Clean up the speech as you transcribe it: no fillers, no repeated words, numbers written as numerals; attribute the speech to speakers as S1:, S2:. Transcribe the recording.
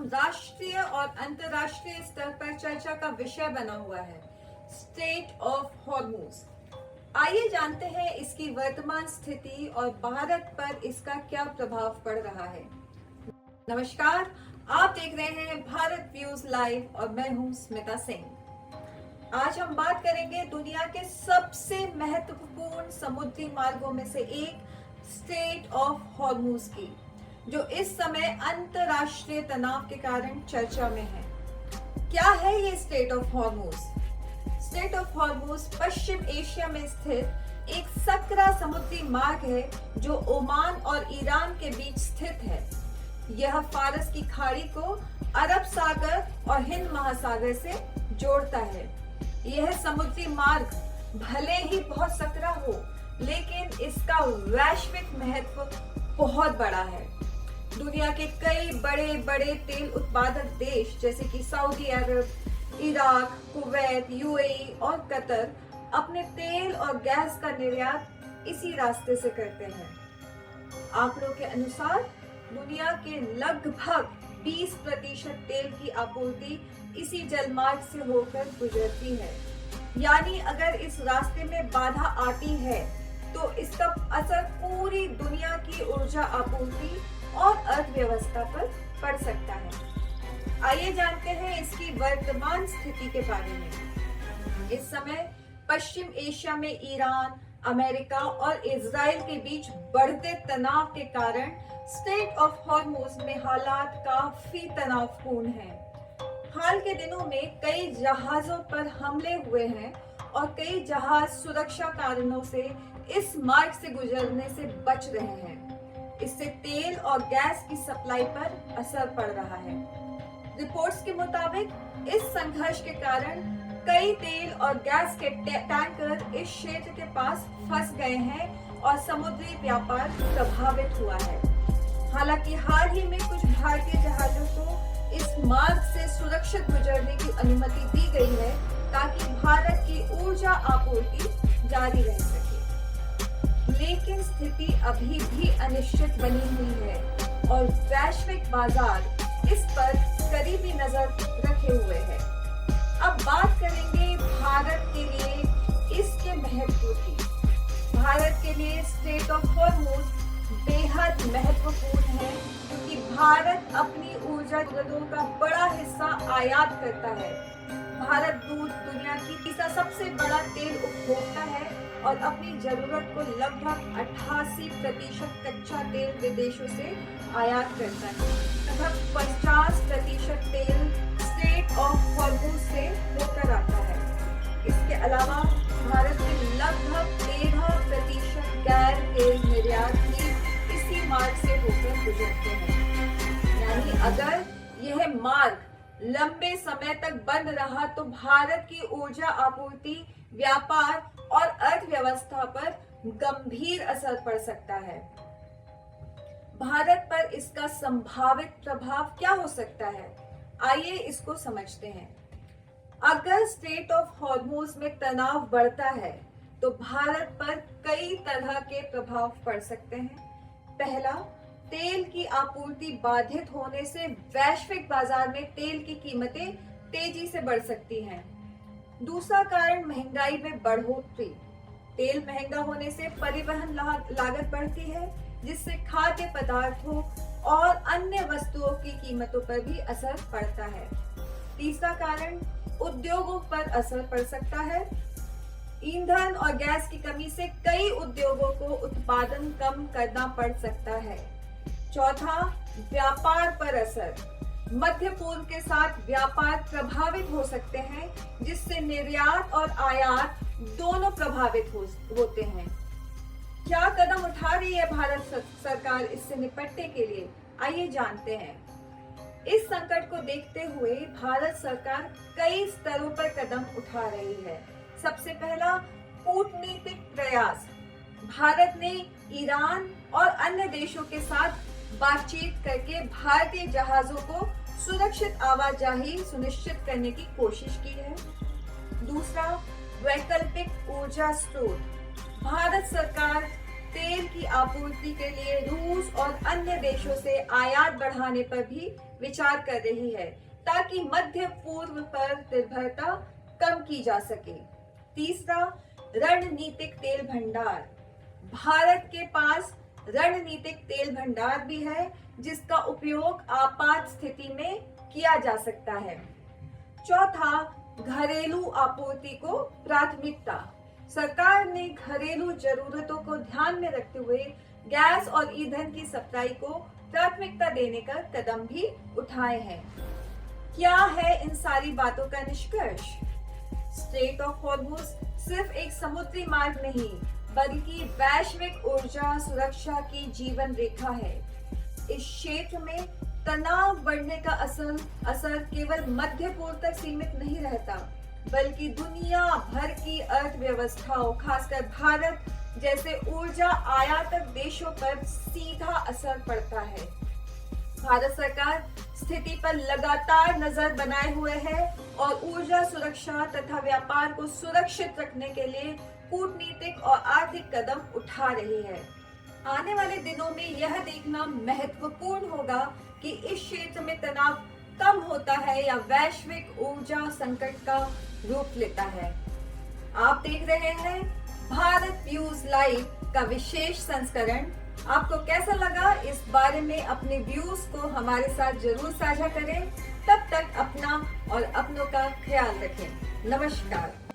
S1: नाम राष्ट्रीय और अंतर्राष्ट्रीय स्तर पर चर्चा का विषय बना हुआ है, स्ट्रेट ऑफ हॉर्मुज। आइए जानते हैं इसकी वर्तमान स्थिति और भारत पर इसका क्या प्रभाव पड़ रहा है। नमस्कार, आप देख रहे हैं भारत व्यूज लाइव और मैं हूं स्मिता सिंह। आज हम बात करेंगे दुनिया के सबसे महत्वपूर्ण समुद्री मार्गों में से एक स्ट्रेट ऑफ हॉर्मुज की, जो इस समय अंतरराष्ट्रीय तनाव के कारण चर्चा में है। क्या है ये straight of Hormuz? Straight of Hormuz Paschim Asia में स्थित एक सकरा समुद्री मार्ग है जो ओमान और ईरान के बीच स्थित है। यह फारस की खाड़ी को अरब सागर और हिंद महासागर से जोड़ता है। यह समुद्री मार्ग भले ही बहुत सकरा हो, लेकिन इसका वैश्विक महत्व बहुत बड़ा है। दुनिया के कई बड़े बड़े तेल उत्पादक देश जैसे कि सऊदी अरब, इराक, कुवैत, यूएई और कतर अपने तेल और गैस का निर्यात इसी रास्ते से करते हैं। आंकड़ों के अनुसार दुनिया के लगभग 20% तेल की आपूर्ति इसी जलमार्ग से होकर गुजरती है। यानी अगर इस रास्ते में बाधा आती है तो इसका असर पूरी दुनिया की ऊर्जा आपूर्ति और अर्थव्यवस्था पर पड़ सकता है। आइए जानते हैं इसकी वर्तमान स्थिति के बारे में। इस समय पश्चिम एशिया में ईरान, अमेरिका और इजराइल के बीच बढ़ते तनाव के कारण स्ट्रेट ऑफ हॉर्मुज में हालात काफी तनावपूर्ण हैं। हाल के दिनों में कई जहाजों पर हमले हुए हैं और कई जहाज सुरक्षा कारणों से इस मार्ग से गुजरने से बच रहे हैं। इससे तेल और गैस की सप्लाई पर असर पड़ रहा है। रिपोर्ट्स के मुताबिक इस संघर्ष के कारण कई तेल और गैस के टैंकर इस क्षेत्र के पास फंस गए हैं और समुद्री व्यापार प्रभावित हुआ है। हालांकि हाल ही में कुछ भारतीय जहाजों को इस मार्ग से सुरक्षित गुजरने की अनुमति दी गई है ताकि भारत की ऊर्जा आपूर्ति जारी रह सके। लेकिन स्थिति अभी भी अनिश्चित बनी हुई है और वैश्विक बाजार इस पर करीबी नजर रखे हुए है। अब बात करेंगे भारत के लिए इसके महत्व की। भारत के लिए स्ट्रेट ऑफ हॉर्मुज बेहद महत्वपूर्ण है क्योंकि भारत अपनी ऊर्जा जरूरतों का बड़ा हिस्सा आयात करता है। भारत दुनिया की तीसरा सबसे बड़ा तेल उपभोक्ता है और अपनी जरूरत को लगभग 88% कच्चा तेल विदेशों से आयात करता है। लगभग 50% तेल स्ट्रेट ऑफ हॉर्मुज से होकर आता है। इसके अलावा भारत में लगभग 13% गैर तेल निर्यात भी इसी मार्ग से होकर गुजरते हैं। यानी अगर यह मार्ग लंबे समय तक बंद रहा तो भारत की ऊर्जा आपूर्ति, व्यापार और अर्थव्यवस्था पर गंभीर असर पड़ सकता है। भारत पर इसका संभावित प्रभाव क्या हो सकता है? आइए इसको समझते हैं। अगर स्ट्रेट ऑफ हॉर्मुज में तनाव बढ़ता है तो भारत पर कई तरह के प्रभाव पड़ सकते हैं। पहला, तेल की आपूर्ति बाधित होने से वैश्विक बाजार में तेल की कीमतें तेजी से बढ़ सकती हैं। दूसरा कारण महंगाई में बढ़ोतरी। तेल महंगा होने से परिवहन लागत बढ़ती है, जिससे खाद्य पदार्थों और अन्य वस्तुओं की कीमतों पर भी असर पड़ता है। तीसरा कारण उद्योगों पर असर पड़ सकता है। ईंधन और गैस की कमी से कई उद्योगों को उत्पादन कम करना पड़ सकता है। चौथा, व्यापार पर असर। मध्य पूर्व के साथ व्यापार प्रभावित हो सकते हैं, जिससे निर्यात और आयात दोनों प्रभावित होते हैं। क्या कदम उठा रही है भारत सरकार इससे निपटने के लिए? आइए जानते हैं। इस संकट को देखते हुए भारत सरकार कई स्तरों पर कदम उठा रही है। सबसे पहला, कूटनीतिक प्रयास। भारत ने ईरान और अन्य देशों के साथ बातचीत करके भारतीय जहाजों को सुरक्षित आवाजाही सुनिश्चित करने की कोशिश की है। दूसरा, वैकल्पिक ऊर्जा स्रोत। भारत सरकार तेल की आपूर्ति के लिए रूस और अन्य देशों से आयात बढ़ाने पर भी विचार कर रही है, ताकि मध्य पूर्व पर निर्भरता कम की जा सके। तीसरा, रणनीतिक तेल भंडार। भारत के पास रणनीतिक तेल भंडार भी है, जिसका उपयोग आपात स्थिति में किया जा सकता है। चौथा, घरेलू आपूर्ति को प्राथमिकता। सरकार ने घरेलू जरूरतों को ध्यान में रखते हुए गैस और ईंधन की सप्लाई को प्राथमिकता देने का कदम भी उठाए हैं। क्या है इन सारी बातों का निष्कर्ष? स्ट्रेट ऑफ हॉर्मुज सिर्फ एक समुद्री मार्ग नहीं, बल्कि वैश्विक ऊर्जा सुरक्षा की जीवन रेखा है। इस क्षेत्र में तनाव बढ़ने का असर केवल मध्य पूर्व तक सीमित नहीं रहता, बल्कि दुनिया भर की अर्थव्यवस्थाओं, खासकर भारत जैसे ऊर्जा आयातक देशों पर सीधा असर पड़ता है। भारत सरकार स्थिति पर लगातार नजर बनाए हुए है और ऊर्जा सुरक्षा तथा व्यापार को सुरक्षित रखने के लिए कूटनीतिक और आर्थिक कदम उठा रही है। आने वाले दिनों में यह देखना महत्वपूर्ण होगा कि इस क्षेत्र में तनाव कम होता है या वैश्विक ऊर्जा संकट का रूप लेता है। आप देख रहे हैं भारत व्यूज लाइव का विशेष संस्करण। आपको कैसा लगा, इस बारे में अपने व्यूज को हमारे साथ जरूर साझा करें। तब तक अपना और अपनों का ख्याल रखें। नमस्कार।